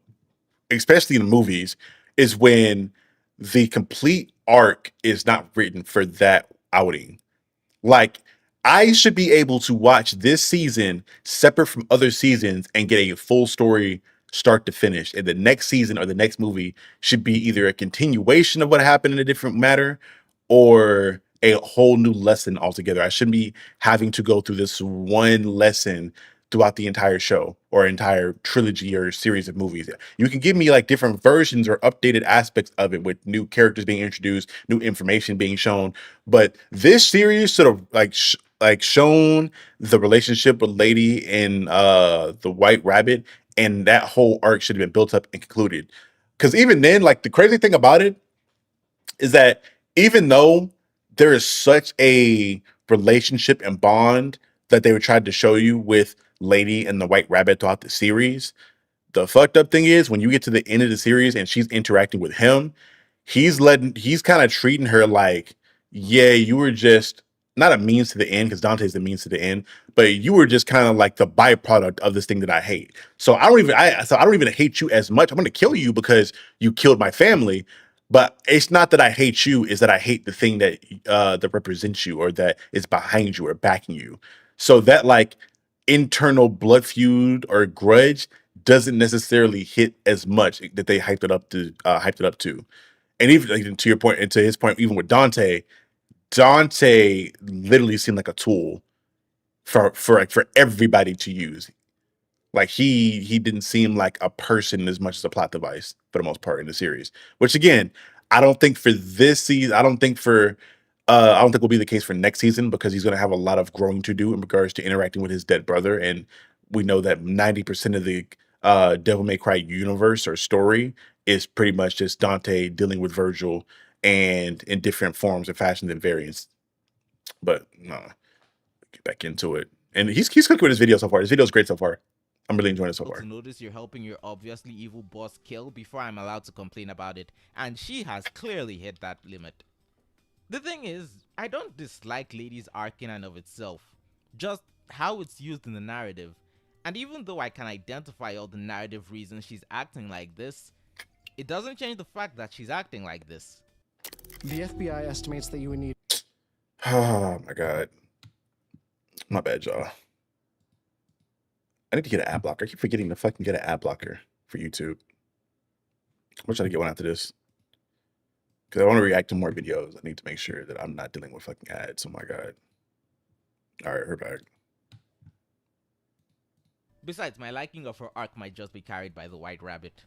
especially in movies, is when the complete arc is not written for that outing. Like, I should be able to watch this season separate from other seasons and get a full story start to finish. And the next season or the next movie should be either a continuation of what happened in a different matter or a whole new lesson altogether. I shouldn't be having to go through this one lesson throughout the entire show or entire trilogy or series of movies. You can give me like different versions or updated aspects of it with new characters being introduced, new information being shown, but this series sort of like shown the relationship with Lady and the White Rabbit, and that whole arc should have been built up and concluded. Because even then, like the crazy thing about it is that even though there is such a relationship and bond that they were trying to show you with Lady and the White Rabbit throughout the series, the fucked up thing is when you get to the end of the series and she's interacting with him, he's kind of treating her like, yeah, you were just not a means to the end because Dante's the means to the end, but you were just kind of like the byproduct of this thing that I hate. So I don't even hate you as much. I'm gonna kill you because you killed my family. But it's not that I hate you, is that I hate the thing that represents you or that is behind you or backing you. So that like internal blood feud or grudge doesn't necessarily hit as much that they hyped it up to. And even like, to your point and to his point, even with Dante, Dante literally seemed like a tool for everybody to use. Like he didn't seem like a person as much as a plot device for the most part in the series. Which again, I don't think for this season, I don't think will be the case for next season because he's gonna have a lot of growing to do in regards to interacting with his dead brother. And we know that 90% of the Devil May Cry universe or story is pretty much just Dante dealing with Vergil and in different forms and fashions and variants. But no, get back into it. And he's cooking with his video so far. His video's great so far. I'm really enjoying it so To far. notice you're helping your obviously evil boss kill before I'm allowed to complain about it, and she has clearly hit that limit. The thing is, I don't dislike Lady's arc in and of itself, just how it's used in the narrative. And even though I can identify all the narrative reasons she's acting like this, it doesn't change the fact that she's acting like this. The FBI estimates that you would need. Oh my god. My bad, y'all. I need to get an ad blocker. I keep forgetting to fucking get an ad blocker for YouTube. I'm gonna try to get one after this. Because I want to react to more videos. I need to make sure that I'm not dealing with fucking ads. Oh my god. Alright, we're back. Besides, my liking of her arc might just be carried by the White Rabbit.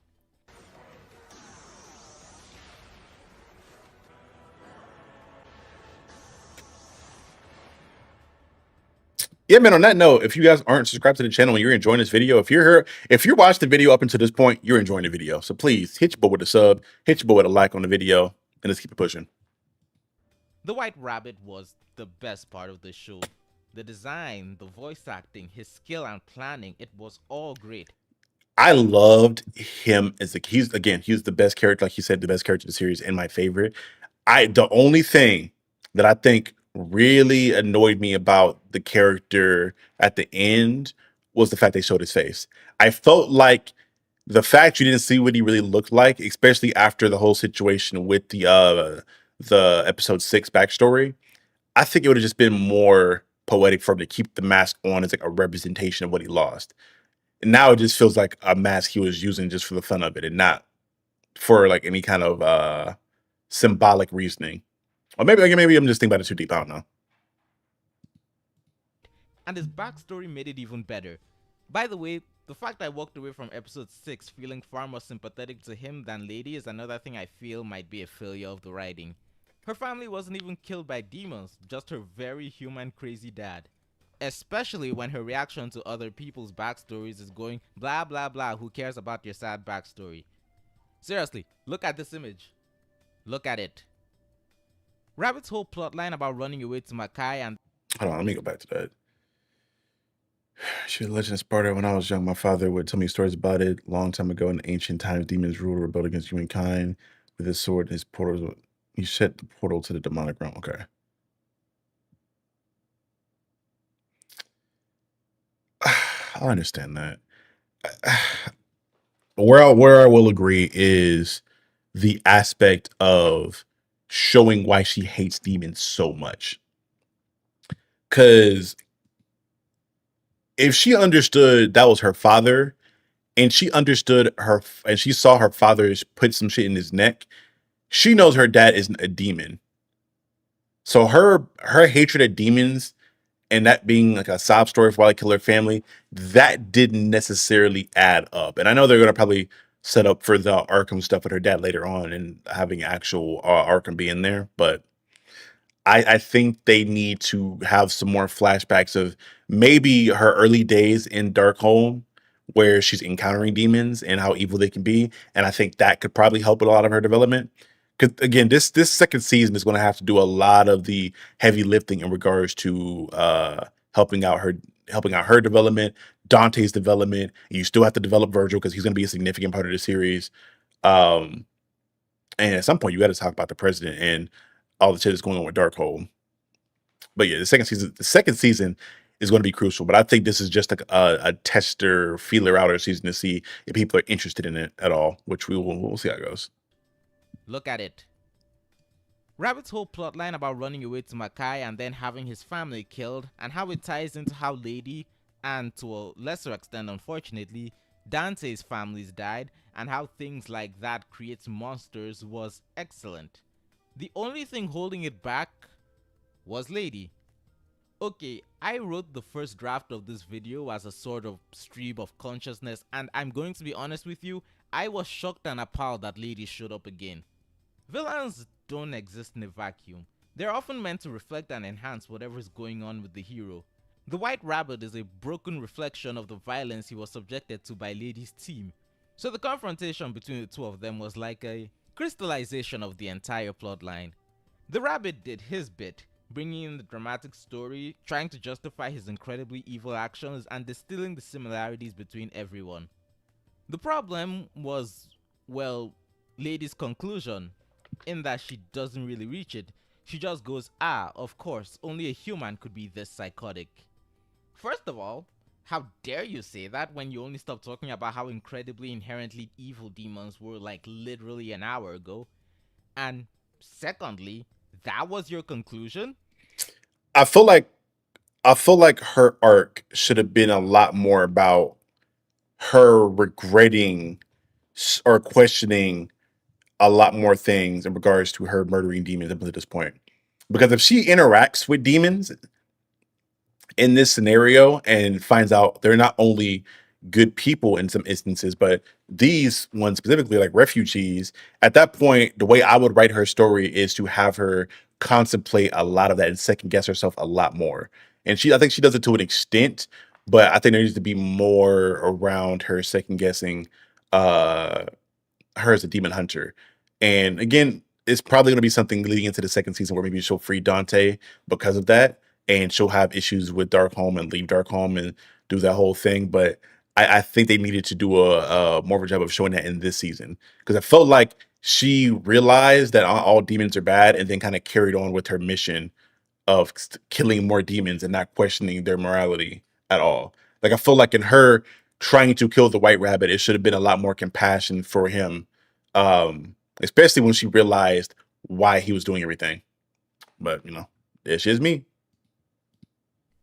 Yeah, man, on that note, if you guys aren't subscribed to the channel and you're enjoying this video, if you're here, if you watched the video up until this point, you're enjoying the video. So please hit your boy with a sub, hit your boy with a like on the video, and let's keep it pushing. The White Rabbit was the best part of the show. The design, the voice acting, his skill and planning, it was all great. I loved him as he's the best character, like you said, the best character in the series and my favorite. The only thing that I think really annoyed me about the character at the end was the fact they showed his face. I felt like the fact you didn't see what he really looked like, especially after the whole situation with the episode 6 backstory, I think it would have just been more poetic for him to keep the mask on as like a representation of what he lost. And now it just feels like a mask he was using just for the fun of it and not for like any kind of symbolic reasoning. Or maybe I'm just thinking about it too deep. I don't know. And his backstory made it even better. By the way, the fact I walked away from episode 6 feeling far more sympathetic to him than Lady is another thing I feel might be a failure of the writing. Her family wasn't even killed by demons, just her very human crazy dad. Especially when her reaction to other people's backstories is going blah blah blah, who cares about your sad backstory. Seriously, look at this image. Look at it. Rabbit's whole plotline about running away to Makai and Hold on, let me go back to that. She was a legend of Sparta. When I was young, my father would tell me stories about it. Long time ago in ancient times, demons ruled or rebelled against humankind. With his sword and his portals, he shut the portal to the demonic realm. Okay. I understand that. Where I will agree is the aspect of showing why she hates demons so much. Because if she understood that was her father, and she understood and she saw her father put some shit in his neck, she knows her dad isn't a demon. So her hatred of demons and that being like a sob story for why they kill her family, that didn't necessarily add up. And I know they're gonna probably set up for the Arkham stuff with her dad later on and having actual Arkham be in there, but I think they need to have some more flashbacks of maybe her early days in Darkholm, where she's encountering demons and how evil they can be, and I think that could probably help with a lot of her development. Because again, this second season is going to have to do a lot of the heavy lifting in regards to helping out her development, Dante's development. And you still have to develop Vergil because he's going to be a significant part of the series. Um, and at some point, you got to talk about the president and all the shit that's going on with Darkhold. But yeah, the second season is going to be crucial. But I think this is just like a tester, feeler outer season to see if people are interested in it at all, which we'll see how it goes. look at it. Rabbit's whole plotline about running away to Makai and then having his family killed, and how it ties into how Lady, and to a lesser extent unfortunately, Dante's families died, and how things like that creates monsters was excellent. The only thing holding it back was Lady. Okay, I wrote the first draft of this video as a sort of stream of consciousness, and I'm going to be honest with you, I was shocked and appalled that Lady showed up again. Villains don't exist in a vacuum. They're often meant to reflect and enhance whatever is going on with the hero. The White Rabbit is a broken reflection of the violence he was subjected to by Lady's team. So the confrontation between the two of them was like a crystallization of the entire plotline. The Rabbit did his bit, bringing in the dramatic story, trying to justify his incredibly evil actions, and distilling the similarities between everyone. The problem was, well, Lady's conclusion, in that she doesn't really reach it. She just goes, ah, of course, only a human could be this psychotic. First of all, how dare you say that when you only stopped talking about how incredibly inherently evil demons were like literally an hour ago? And secondly, that was your conclusion? I feel like her arc should have been a lot more about her regretting or questioning a lot more things in regards to her murdering demons up to this point. Because if she interacts with demons in this scenario and finds out they're not only good people in some instances, but these ones specifically, like refugees, at that point, the way I would write her story is to have her contemplate a lot of that and second guess herself a lot more. And I think she does it to an extent, but I think there needs to be more around her second guessing uh her as a demon hunter. And again, it's probably going to be something leading into the second season where maybe she'll free Dante because of that, and she'll have issues with Darkholme and leave Darkholme and do that whole thing. But I think they needed to do a more of a job of showing that in this season, because I felt like she realized that all demons are bad, and then kind of carried on with her mission of killing more demons and not questioning their morality at all. Like I feel like in her trying to kill the White Rabbit, it should have been a lot more compassion for him, especially when she realized why he was doing everything. But this is me.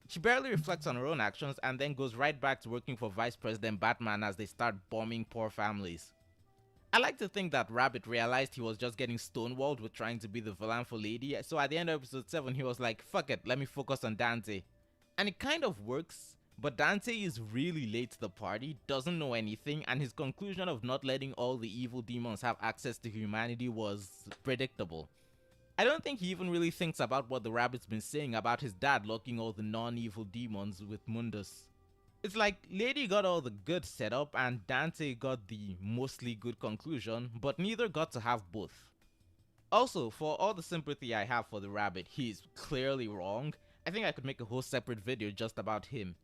She barely reflects on her own actions and then goes right back to working for Vice President Batman as they start bombing poor families. I like to think that Rabbit realized he was just getting stonewalled with trying to be the villain for Lady, so at the end of episode 7 he was like, fuck it, let me focus on Dante. And it kind of works, but Dante is really late to the party, doesn't know anything, and his conclusion of not letting all the evil demons have access to humanity was predictable. I don't think he even really thinks about what the rabbit's been saying about his dad locking all the non-evil demons with Mundus. It's like Lady got all the good setup and Dante got the mostly good conclusion, but neither got to have both. Also, for all the sympathy I have for the rabbit, he's clearly wrong. I think I could make a whole separate video just about him.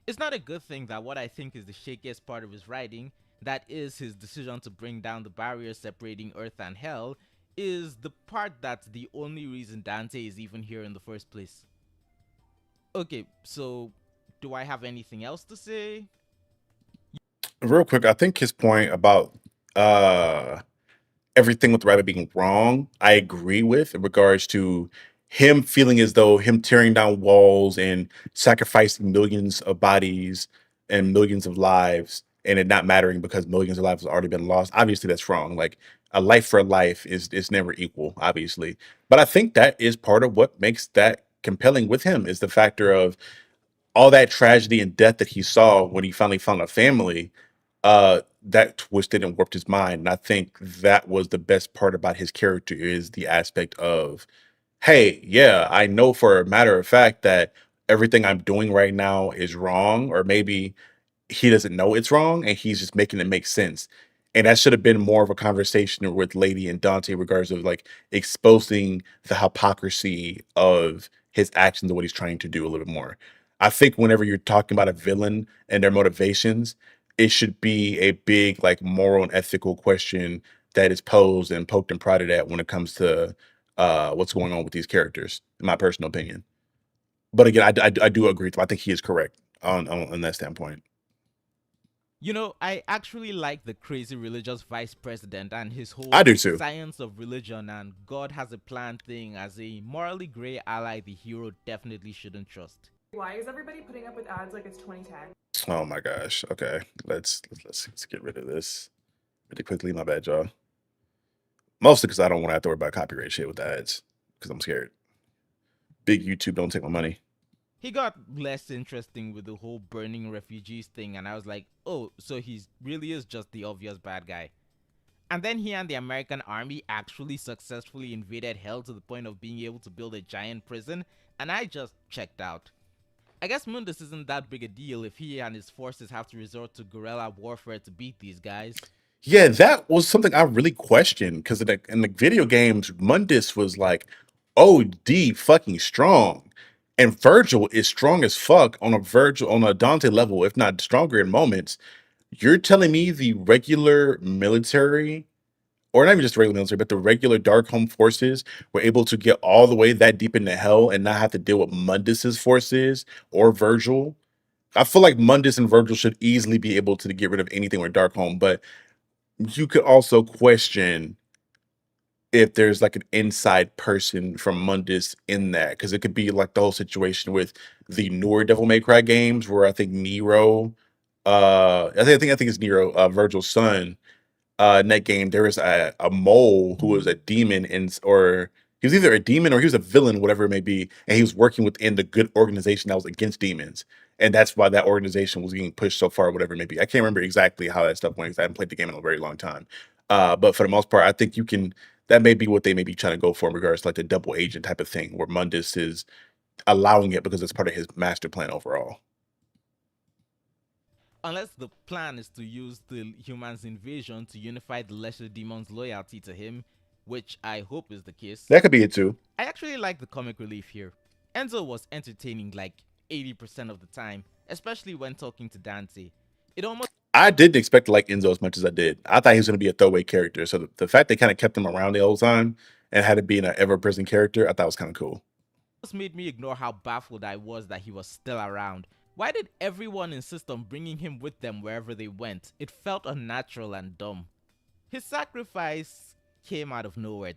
It's not a good thing that what I think is the shakiest part of his writing, that is his decision to bring down the barrier separating Earth and Hell, is the part that's the only reason Dante is even here in the first place. Okay, so do I have anything else to say? Real quick, I think his point about uh everything with the rabbit being wrong, I agree with in regards to him feeling as though him tearing down walls and sacrificing millions of bodies and millions of lives and it not mattering because millions of lives have already been lost. Obviously, that's wrong. Like a life for a life is never equal, obviously. But I think that is part of what makes that compelling with him is the factor of all that tragedy and death that he saw when he finally found a family, that twisted and warped his mind. And I think that was the best part about his character is the aspect of, hey, yeah, I know for a matter of fact that everything I'm doing right now is wrong, or maybe he doesn't know it's wrong and he's just making it make sense. And that should have been more of a conversation with Lady and Dante in regards of like exposing the hypocrisy of his actions and what he's trying to do a little bit more. I think whenever you're talking about a villain and their motivations, it should be a big like moral and ethical question that is posed and poked and prodded at when it comes to what's going on with these characters, in my personal opinion. But again, I do agree. I think he is correct on that standpoint. You know, I actually like the crazy religious vice president and his I whole do too. science of religion and God has a plan thing as a morally gray ally the hero definitely shouldn't trust. Why is everybody putting up with ads like it's 2010? Oh my gosh. Okay, let's get rid of this really quickly. My bad, y'all. Mostly because I don't want to have to worry about copyright shit with the ads because I'm scared. Big YouTube don't take my money. He got less interesting with the whole burning refugees thing, and I was like, oh, so he really is just the obvious bad guy. And then he and the American army actually successfully invaded Hell to the point of being able to build a giant prison, and I just checked out. I guess Mundus isn't that big a deal if he and his forces have to resort to guerrilla warfare to beat these guys. Yeah, that was something I really questioned because in the video games, Mundus was like OD fucking strong. And Vergil is strong as fuck on a Dante level, if not stronger in moments. You're telling me the regular military, or not even just the regular military, but the regular Darkholme forces were able to get all the way that deep into hell and not have to deal with Mundus's forces or Vergil? I feel like Mundus and Vergil should easily be able to get rid of anything with Darkholme, but you could also question if there's like an inside person from Mundus in that, because it could be like the whole situation with the newer Devil May Cry games where I think Nero, I think it's Nero, Virgil's son, in that game, there was a mole who was a demon or he was either a demon or he was a villain, whatever it may be, and he was working within the good organization that was against demons. And that's why that organization was being pushed so far, whatever it may be. I can't remember exactly how that stuff went because I haven't played the game in a very long time. But for the most part, I think that may be what they may be trying to go for in regards to like the double agent type of thing, where Mundus is allowing it because it's part of his master plan overall. Unless the plan is to use the human's invasion to unify the lesser demon's loyalty to him, which I hope is the case. That could be it too. I actually like the comic relief here. Enzo was entertaining like 80% of the time, especially when talking to Dante. It almost I didn't expect to like Enzo as much as I did. I thought he was going to be a throwaway character. So the fact they kind of kept him around the whole time and had it being an ever-present character, I thought was kind of cool. made me ignore how baffled I was that he was still around. Why did everyone insist on bringing him with them wherever they went? It felt unnatural and dumb. His sacrifice came out of nowhere.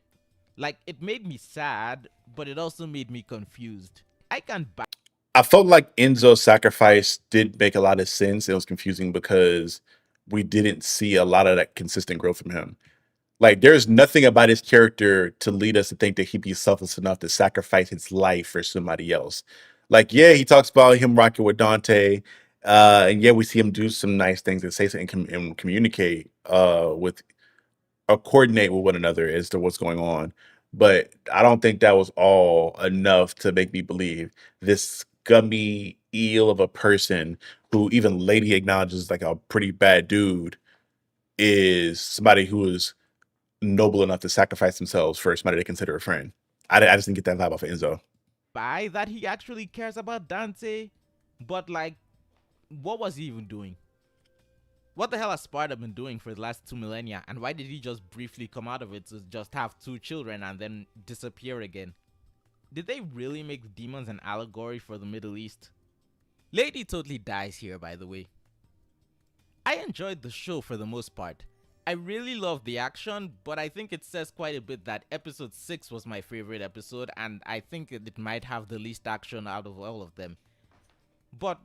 Like, it made me sad, but it also made me confused. I felt like Enzo's sacrifice did make a lot of sense. It was confusing because we didn't see a lot of that consistent growth from him. Like, there's nothing about his character to lead us to think that he'd be selfless enough to sacrifice his life for somebody else. Like, yeah, he talks about him rocking with Dante, and yeah, we see him do some nice things and say something and communicate with or coordinate with one another as to what's going on. But I don't think that was all enough to make me believe this scummy eel of a person who even Lady acknowledges like a pretty bad dude is somebody who is noble enough to sacrifice themselves for somebody they consider a friend. I just didn't get that vibe off of Enzo. Buy that he actually cares about Dante, but like, what was he even doing? What the hell has Sparta been doing for the last 2 millennia, and why did he just briefly come out of it to just have 2 children and then disappear again? Did they really make demons an allegory for the Middle East? Lady totally dies here, by the way. I enjoyed the show for the most part. I really loved the action, but I think it says quite a bit that episode 6 was my favorite episode, and I think it might have the least action out of all of them. But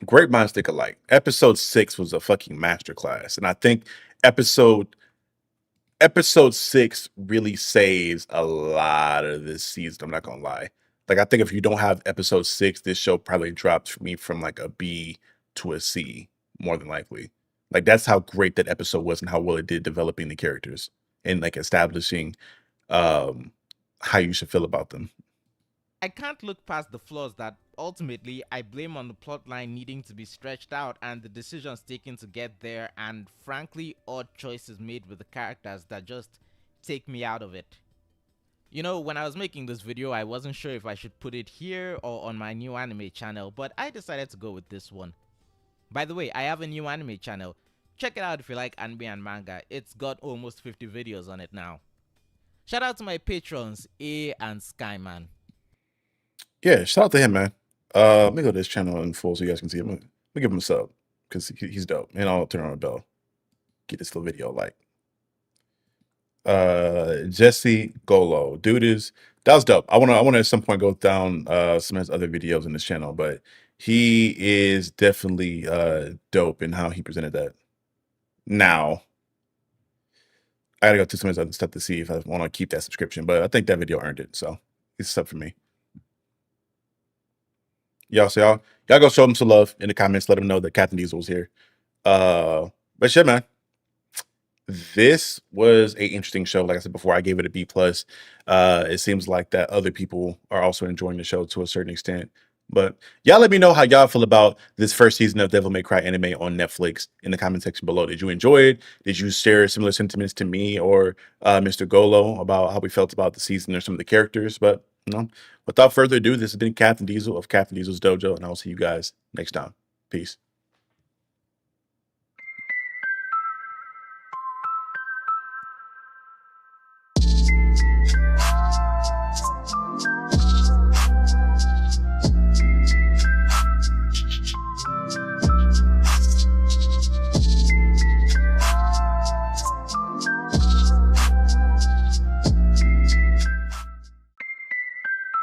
Great minds think alike. Episode 6 was a fucking masterclass, and I think episode 6 really saves a lot of this season. I'm not gonna lie. Like, I think if you don't have episode 6, this show probably drops for me from like a B to a C, more than likely. Like, that's how great that episode was and how well it did developing the characters and like establishing how you should feel about them. I can't look past the flaws that ultimately I blame on the plotline needing to be stretched out and the decisions taken to get there, and frankly odd choices made with the characters that just take me out of it. You know, when I was making this video, I wasn't sure if I should put it here or on my new anime channel, but I decided to go with this one. By the way, I have a new anime channel. Check it out if you like anime and manga. It's got almost 50 videos on it now. Shout out to my patrons, A and Skyman. Yeah, shout out to him, man. Let me go to his channel in full so you guys can see him. Let me give him a sub because he's dope. And I'll turn on a bell. Get this little video like. Jesse Golo. That was dope. I wanna at some point go down some of his other videos in this channel, but he is definitely dope in how he presented that. Now I gotta go through some of his other stuff to see if I want to keep that subscription, but I think that video earned it, so it's a sub for me. Y'all go show him some love in the comments. Let him know that Captain Diesel was here. But shit, man. This was a interesting show. Like I said before, I gave it a B plus. It seems like that other people are also enjoying the show to a certain extent. But y'all let me know how y'all feel about this first season of Devil May Cry anime on Netflix in the comment section below. Did you enjoy it? Did you share similar sentiments to me or Mr. Golo about how we felt about the season or some of the characters? But without further ado, this has been Captain Diesel of Captain Diesel's Dojo, and I'll see you guys next time. Peace.